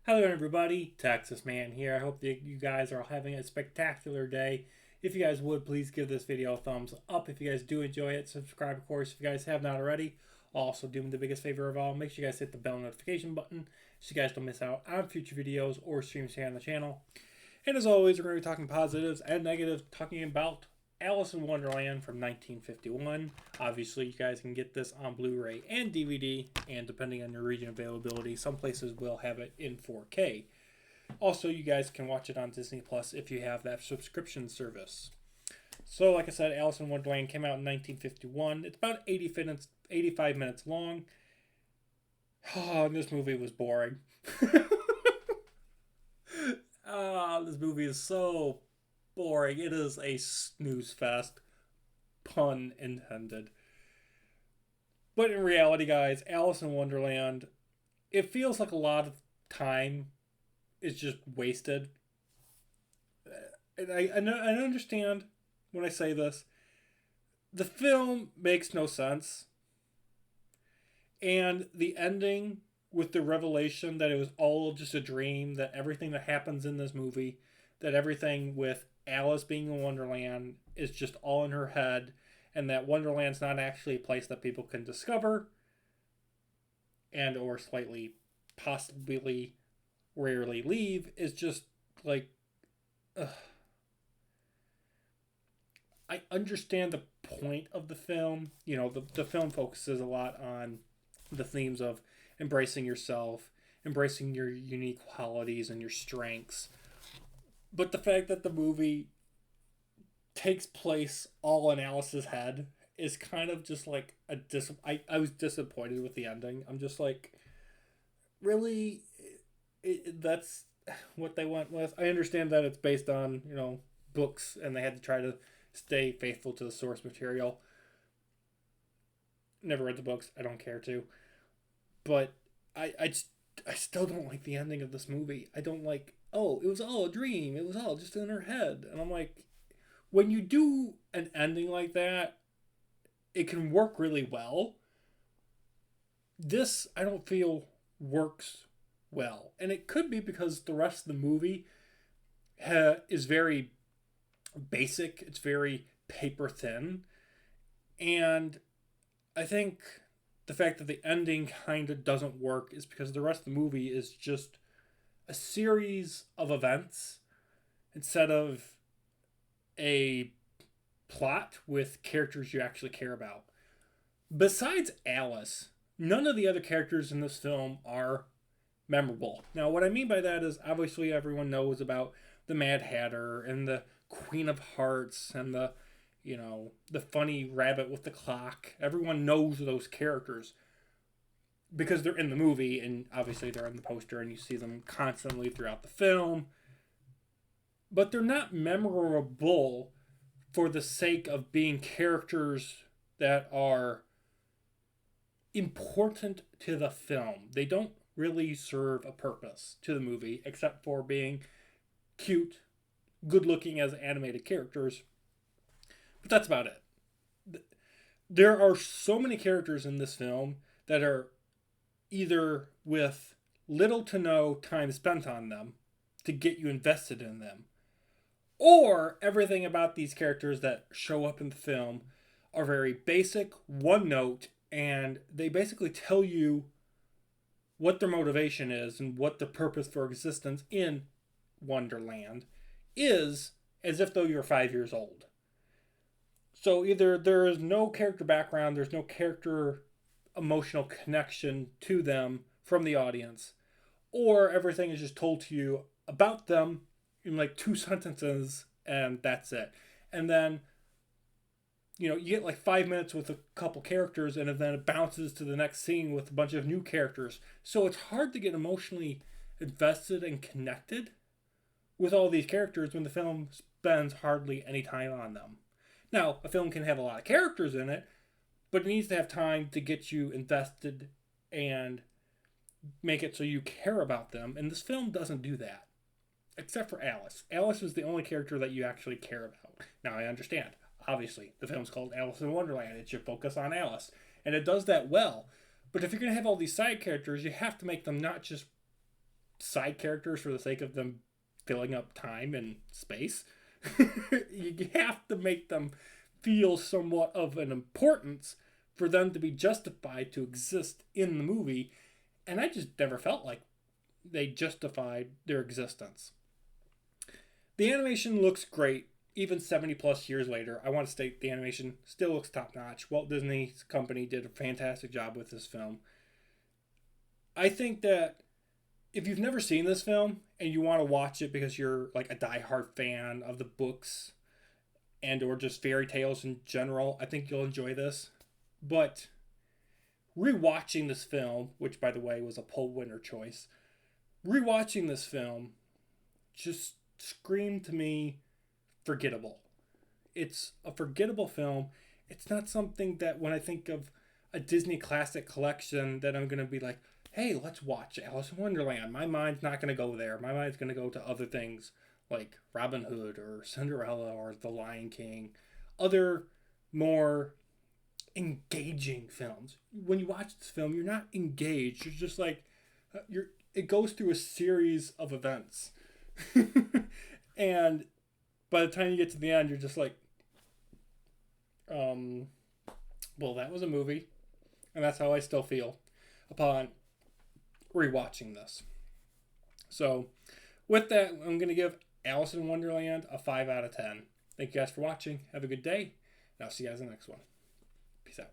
Hello, everybody. Texas Man here. I hope that you guys are having a spectacular day. If you guys would, please give this video a thumbs up. If you guys do enjoy it, subscribe, of course, if you guys have not already. Also, do me the biggest favor of all, make sure you guys hit the bell notification button so you guys don't miss out on future videos or streams here on the channel. And as always, we're going to be talking positives and negatives, talking about Alice in Wonderland from 1951. Obviously, you guys can get this on Blu-ray and DVD, and depending on your region availability, some places will have it in 4K. Also, you guys can watch it on Disney Plus if you have that subscription service. So, like I said, Alice in Wonderland came out in 1951. It's about 85 minutes long. Oh, and this movie was boring. This movie is so boring. It is a snooze fest, pun intended. But in reality, guys, Alice in Wonderland, it feels like a lot of time is just wasted. And I understand when I say this. The film makes no sense. And the ending with the revelation that it was all just a dream, that everything that happens in this movie, that everything with Alice being in Wonderland is just all in her head, and that Wonderland's not actually a place that people can discover and or slightly possibly rarely leave, is just like, ugh. I understand the point of the film. You know, the film focuses a lot on the themes of embracing yourself, embracing your unique qualities and your strengths. But the fact that the movie takes place all in Alice's head is kind of just like I was disappointed with the ending. I'm just like, really? That's what they went with? I understand that it's based on, books, and they had to try to stay faithful to the source material. Never read the books. I don't care to. But I still don't like the ending of this movie. I don't like, oh, it was all a dream. It was all just in her head. And I'm like, when you do an ending like that, it can work really well. This, I don't feel, works well. And it could be because the rest of the movie is very basic. It's very paper thin. And I think the fact that the ending kind of doesn't work is because the rest of the movie is just a series of events instead of a plot with characters you actually care about. Besides Alice, none of the other characters in this film are memorable. Now, what I mean by that is obviously everyone knows about the Mad Hatter and the Queen of Hearts and the funny rabbit with the clock. Everyone knows those characters because they're in the movie, and obviously they're in the poster and you see them constantly throughout the film. But they're not memorable for the sake of being characters that are important to the film. They don't really serve a purpose to the movie except for being cute, good looking as animated characters. But that's about it. There are so many characters in this film that are either with little to no time spent on them to get you invested in them, or everything about these characters that show up in the film are very basic, one note, and they basically tell you what their motivation is and what the purpose for existence in Wonderland is, as if though you're 5 years old. So either there is no character background, there's no character emotional connection to them from the audience, or everything is just told to you about them in like 2 sentences and that's it. And then, you get like 5 minutes with a couple characters and then it bounces to the next scene with a bunch of new characters. So it's hard to get emotionally invested and connected with all these characters when the film spends hardly any time on them. Now, a film can have a lot of characters in it, but it needs to have time to get you invested and make it so you care about them. And this film doesn't do that. Except for Alice. Alice is the only character that you actually care about. Now, I understand. Obviously, the film's called Alice in Wonderland. It should focus on Alice. And it does that well. But if you're going to have all these side characters, you have to make them not just side characters for the sake of them filling up time and space. You have to make them feel somewhat of an importance for them to be justified to exist in the movie. And I just never felt like they justified their existence. The animation looks great, even 70 plus years later. I want to state the animation still looks top notch. Walt Disney's company did a fantastic job with this film. I think that if you've never seen this film and you want to watch it because you're like a diehard fan of the books and or just fairy tales in general, I think you'll enjoy this. But rewatching this film, which by the way was a poll winner choice, rewatching this film just screamed to me forgettable. It's a forgettable film. It's not something that when I think of a Disney classic collection that I'm going to be like, hey, let's watch Alice in Wonderland. My mind's not going to go there. My mind's going to go to other things like Robin Hood or Cinderella or The Lion King. Other more engaging films. When you watch this film, you're not engaged. You're just like, it goes through a series of events. And by the time you get to the end, you're just like, well, that was a movie. And that's how I still feel upon rewatching this. So, with that, I'm going to give Alice in Wonderland a 5 out of 10. Thank you guys for watching. Have a good day. And I'll see you guys in the next one. Peace out.